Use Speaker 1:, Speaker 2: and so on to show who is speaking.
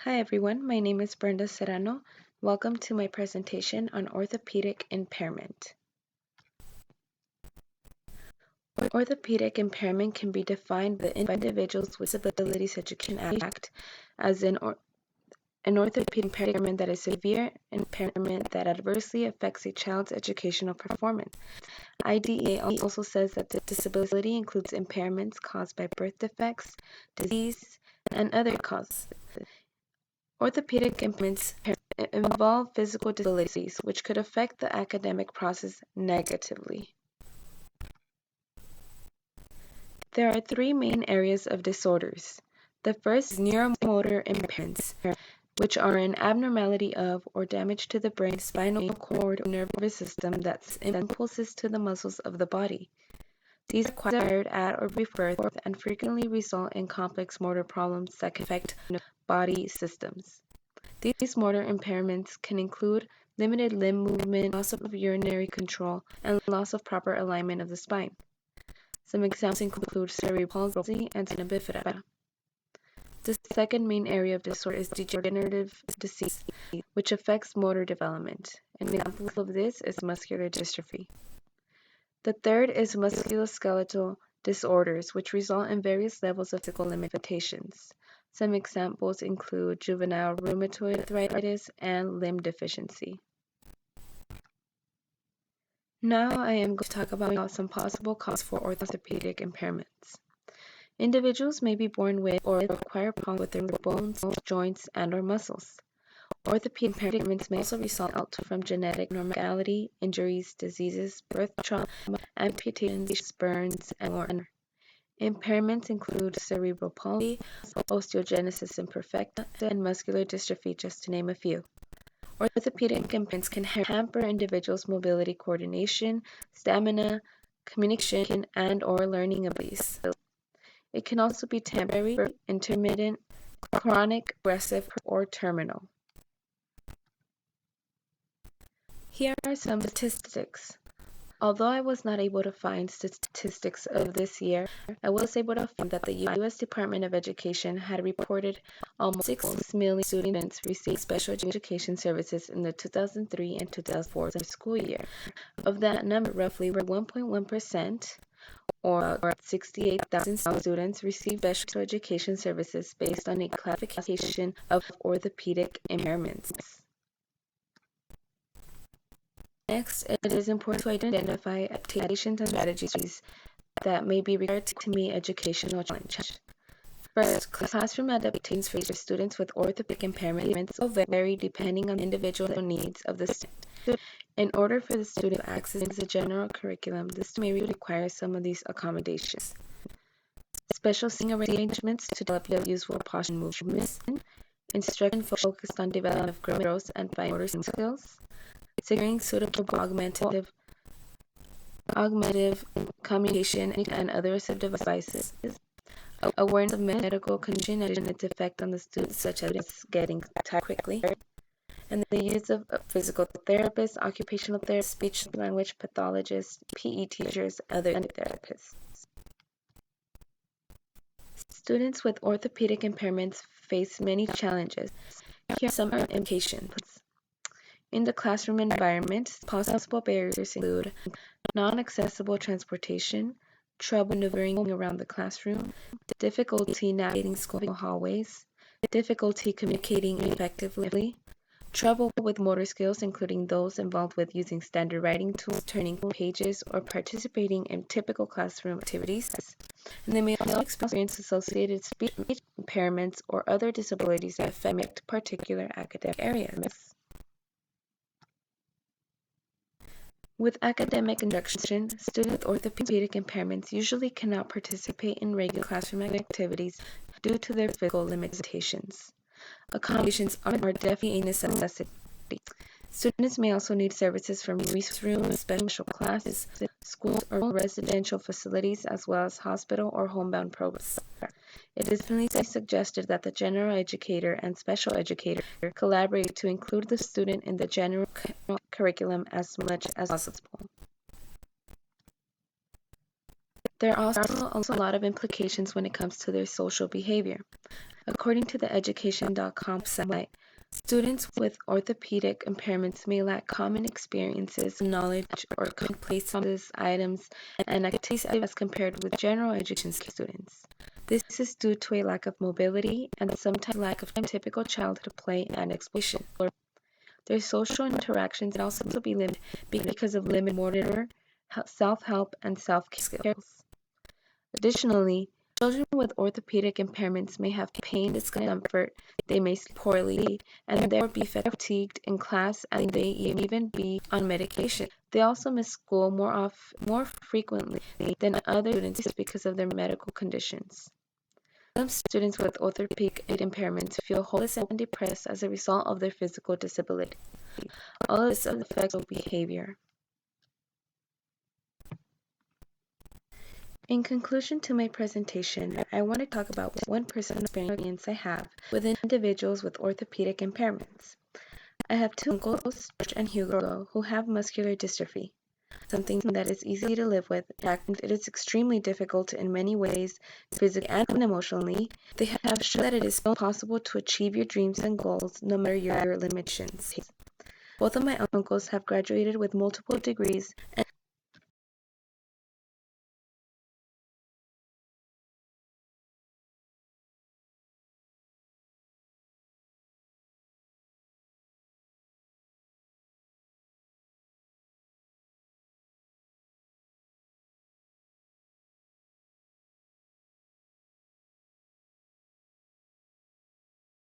Speaker 1: Hi everyone, my name is Brenda Serrano. Welcome to my presentation on orthopedic impairment. Orthopedic impairment can be defined by the Individuals with Disabilities Education Act as an orthopedic impairment that is severe impairment that adversely affects a child's educational performance. IDEA also says that the disability includes impairments caused by birth defects, disease, and other causes. Orthopedic impairments involve physical disabilities which could affect the academic process negatively. There are three main areas of disorders. The first is neuromotor impairments, which are an abnormality of or damage to the brain, spinal cord, or nervous system that sends impulses to the muscles of the body. These are acquired at or before birth and frequently result in complex motor problems that can affect body systems. These motor impairments can include limited limb movement, loss of urinary control, and loss of proper alignment of the spine. Some examples include cerebral palsy and spina bifida. The second main area of disorder is degenerative disease, which affects motor development. An example of this is muscular dystrophy. The third is musculoskeletal disorders, which result in various levels of physical limitations. Some examples include juvenile rheumatoid arthritis and limb deficiency. Now I am going to talk about some possible causes for orthopedic impairments. Individuals may be born with or acquire problems with their bones, joints, and or muscles. Orthopedic impairments may also result from genetic abnormality, injuries, diseases, birth trauma, amputations, burns, and more. Impairments include cerebral palsy, osteogenesis imperfecta, and muscular dystrophy, just to name a few. Orthopedic impairments can hamper individuals' mobility, coordination, stamina, communication, and or learning abilities. It can also be temporary, intermittent, chronic, aggressive, or terminal. Here are some statistics. Although I was not able to find statistics of this year, I was able to find that the U.S. Department of Education had reported almost 6 million students received special education services in the 2003 and 2004 school year. Of that number, roughly 1.1%, or 68,000 students, received special education services based on a classification of orthopedic impairments. Next, it is important to identify adaptations and strategies that may be required to meet educational challenges. First, classroom adaptations for students with orthopedic impairments will vary depending on the individual needs of the student. In order for the student to access the general curriculum, this may require some of these accommodations. Special seating arrangements to develop useful posture movements, instruction focused on development of gross and fine motor skills, securing suitable augmentative communication and other assistive devices, awareness of medical condition and its effect on the students, such as getting tired quickly, and the use of physical therapists, occupational therapists, speech language pathologists, PE teachers, and other therapists. Students with orthopedic impairments face many challenges. Here are some implications. In the classroom environment, possible barriers include non-accessible transportation, trouble maneuvering around the classroom, difficulty navigating school hallways, difficulty communicating effectively, trouble with motor skills, including those involved with using standard writing tools, turning pages, or participating in typical classroom activities. And they may also experience associated speech impairments or other disabilities that affect particular academic areas. With academic instruction, students with orthopedic impairments usually cannot participate in regular classroom activities due to their physical limitations. Accommodations are definitely a necessity. Students may also need services from resource rooms, special classes, schools, or residential facilities, as well as hospital or homebound programs. It is definitely suggested that the general educator and special educator collaborate to include the student in the general curriculum as much as possible. There are also a lot of implications when it comes to their social behavior. According to the education.com site, students with orthopedic impairments may lack common experiences, knowledge, or common places, items, and activities as compared with general education students. This is due to a lack of mobility and sometimes lack of typical childhood play and exploration. Their social interactions can also be limited because of limited motor, self-help, and self-care skills. Additionally, children with orthopedic impairments may have pain, discomfort, they may sleep poorly, and therefore be fatigued in class, and they even be on medication. They also miss school more frequently than other students because of their medical conditions. Some students with orthopedic impairments feel hopeless and depressed as a result of their physical disability. All of this affects their behavior. In conclusion to my presentation, I want to talk about one personal experience I have with individuals with orthopedic impairments. I have two uncles, George and Hugo, who have muscular dystrophy, something that is easy to live with. In fact, it is extremely difficult in many ways, physically and emotionally. They have shown that it is possible to achieve your dreams and goals no matter your limitations. Both of my uncles have graduated with multiple degrees, and